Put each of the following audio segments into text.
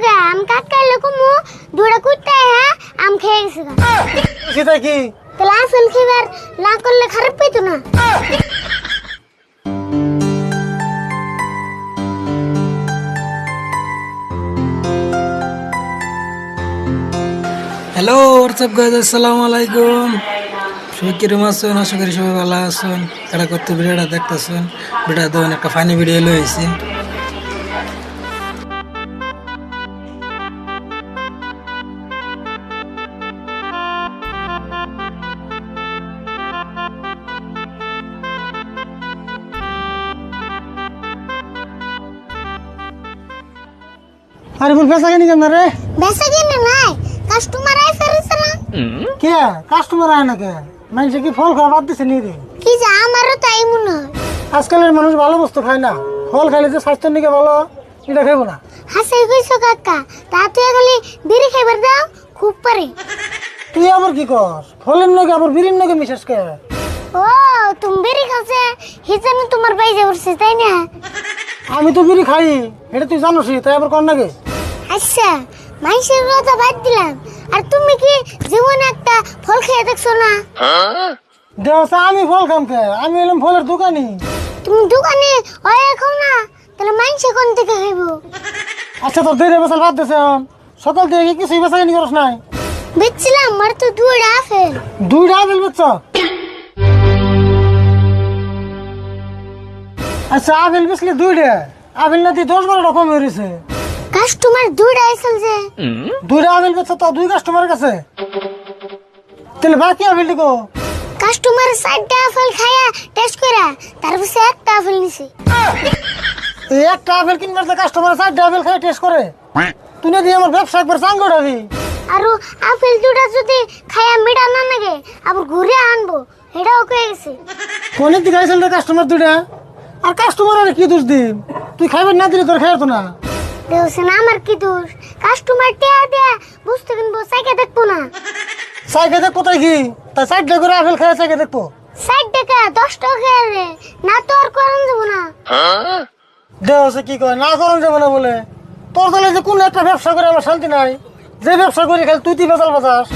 কে আম কাকাইলে কুমু দুড়া কুইতে হ্যাঁ আম খেয়ে গেছে সেটা কি তাহলে আসল খাবার না করলে খারাপ পাইতো না। হ্যালো হোয়াটসঅ্যাপ গাইজ, আসসালামু আলাইকুম। সবাই কিরম আছেন? আশা করি সবাই ভালো আছেন। এটা করতে ভিডিওটা দেখতেছেন, ভিডিওটা দেবেন একটা ফানি ভিডিও লইছি। আরে বল পেশা কেন কেন রে? বেসা কিনে নাই কাস্টমার আই ফেরেছে না। কে কাস্টমার আয় না কে? মানুষে কি ফল খাওয়া বাদ দিছে নি রে? কি যে আমারও তাই মনে হয়। আজকালের মানুষ ভালো বস্তু খায় না, ফল খাইলে যে স্বাস্থ্যের নিকে ভালো এটা খাইবো না। হাসাই কইছো কাকা, তা তুই খালি বিড়ি খাইবার দাও খুব পারে। তুই আবার কি কর? ফলের নগে আবার বিড়ির নগে মিশাস কে? ও তুমি বিড়ি খাচ্ছে হিজানো তোমার বাইজে উঠছে তাই না? আমি তো বিড়ি খাই, এটা তুই জানোসই, তাই আবার কর নাকি? আচ্ছা মাইসের কথা বাদ দিলাম, আর তুমি কি জীবনে একটা ফল খেয়ে দেখছো না? দেওয়া আমি ফল খাম কে? আমি এলাম ফলের দোকানি। তুমি দোকানে ওই খাও না, তাহলে মাইসে কোন থেকে খাইব? আচ্ছা তোর দেরি বেসাল বাদ দিছে, সকাল থেকে কি কিছুই বেচা কিনি করস নাই? বেচছিলাম মার তো দুইটা আপেল। দুইটা আপেল বেচছ? আচ্ছা আপেল বেচলে দুইটা, আপেল না দিয়ে 10-12টা কম হয়েছে। কাস্টমার দুইটা আইসল যে দুইটা আপেল বেচছ তো দুই কাস্টমারের কাছে, তাহলে বাকি আপেল দিকো? কাস্টমার 4টা আপেল খায়া টেস্ট করা তারপর একটা আপেল নিছে। এই একটা আপেল কিনবার যে কাস্টমার 4টা আপেল খাই টেস্ট করে, তুই না দিয়ে আমার ব্যবসা একবার চাঙ্গ উঠাবি। আর আপেল দুটা যদি খায়া মিঠা না লাগে আবার ঘুরে আনবো, এটাও কয়ে গেছে। কোনের দিকে আইসেন রে কাস্টমার দুইটা? আর কাস্টমার আর কি দোষ দিম? তুই খাইবার না দিলে তোর খাইতো না। দেখছেন আমার কি দোষ? কাস্টমার টেয়া দেয়া বুঝতে কিনবো চাইকে দেখবো না। সাইকে দেখ কোথায় কি তাই 4টা করে আপেল খাই সাইকে দেখবো? 60 টাকা 10 টাকা খেয়ে রে না তো আর করান যাবো না। দেহ সে কি কয় না করন যাবে না বলে? তোর তাহলে যে কোন একটা ব্যবসা করে আমার শান্তি নাই, যে ব্যবসা করি খালি তুই বেচাল বাজাস।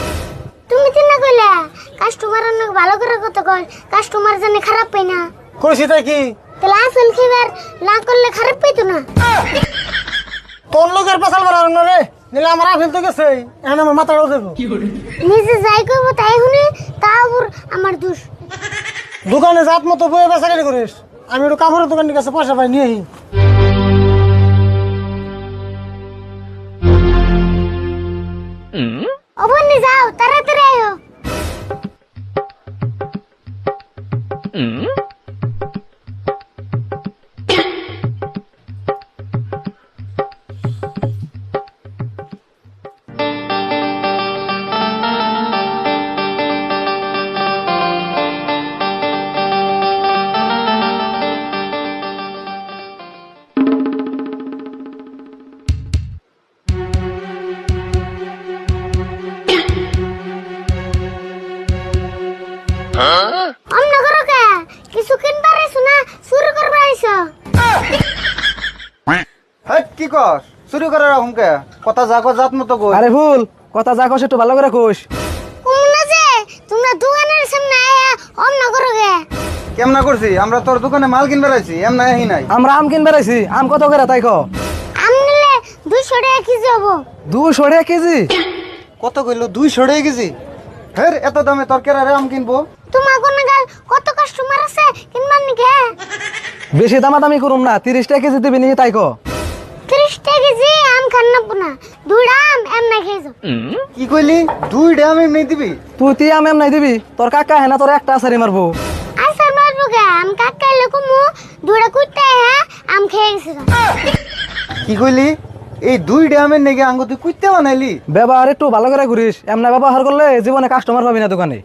তুমি তো না কইলা কাস্টমার অনেক ভালো করে কত কয়, কাস্টমার জানে খারাপ পাই না। কইছি তাই কি? তাহলে আপেল খাইবার না করলে খারাপ পাইতো না। তোর লোকের বেচাল বাড়ার না রে, নিলে আমার আপেল তো গেছে, এখন আমার মাথাটাও দেবো। নিজে যাই করবো তাই শুনে তা আবার আমার দোষ। দোকানে জাত মতো বয়ে বেচা কেন করিস? আমি একটু কাপড়ের দোকানের কাছে পয়সা পাই নিয়ে আহি। অবনি যাও তাড়াতাড়ি আয়ো। অন্য করো কে? কিছু কিনবার আইছো না শুরু করবার আইছো? হেই কি কর? চুরি করে রাখুন কে? কথা যা কর জাত মতো কই। আরে ভুল কথা যা কস একটু ভালো করে কোস। কুমনা যে তোমরা দোকানের সামনে আয়া অন্য করো কে? কেমনা করছি? আমরা তোর দোকানে মাল কিনবে আইছি, এমনা আহি নাই। আমরা আম কিনবে আইছি, আম কত করে তাই ক? আম নিলে 200 টাকা কেজি হবো। 200 টাকা কেজি? কত কইলো? 200 টাকা কেজি? হের এত দামে তোর কেরারে আম কিনবো? তোমার কোন গাল কত কাস্টমার আছে কিনবার নিকে? বেশি দামাদামি করুম না, 30 টাকা কেজি দিবি নি তাই ক? 30 টাকা কেজি আম খান না পুনা, দুইটা আম এমনি খেয়েছো। কি কইলি? 2 আম এমনি দিবি? তুই আম এম নাই দিবি? তোর কাকা হেনা তোর একটা আসারি মারবো। আসার মারবো কে? আম কাকাইলে কুমু দুইটা কুইতে হ্যাঁ আম খেয়ে গেছে। কি কইলি? এই 2 আমের নেগে আঙ্গ তুই কুইতে বানাইলি? ব্যবহার একটু ভালো করে করিস, এমনা ব্যবহার করলে জীবনে কাস্টমার পাবি না দোকানে।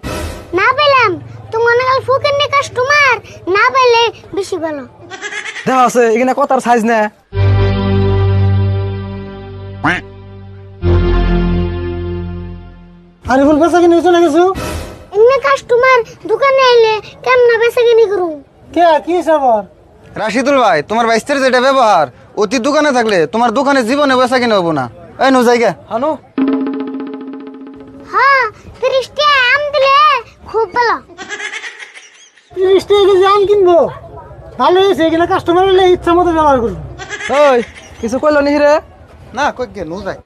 না পেলাম তোমার গাল ফুকের নে কাস্টমার না পেলে বেশি ভালো। দেখা আছে এখানে কথার সাইজ না। আরে বল বেচা কিনে চলে গেছো? এমনি কাস্টমার দোকানে আইলে কেমন বেচা কিনি করুম? কে কি খবর? রাশিদুল ভাই, তোমার বাইস্তের যেটা ব্যবহার অতি দোকানে থাকলে তোমার দোকানে জীবনে বেচা কিনে হবো না। এই নো জায়গা হানু হ্যাঁ 30 টাকা আম দিলে খুব ভালো 30 টাকা কেজি আম কিনবো ভালো হয়েছে এখানে কাস্টমার হলে ইচ্ছা মতো ব্যবহার করবো। ওই কিছু কইলো নি রে না কই গে নো যায়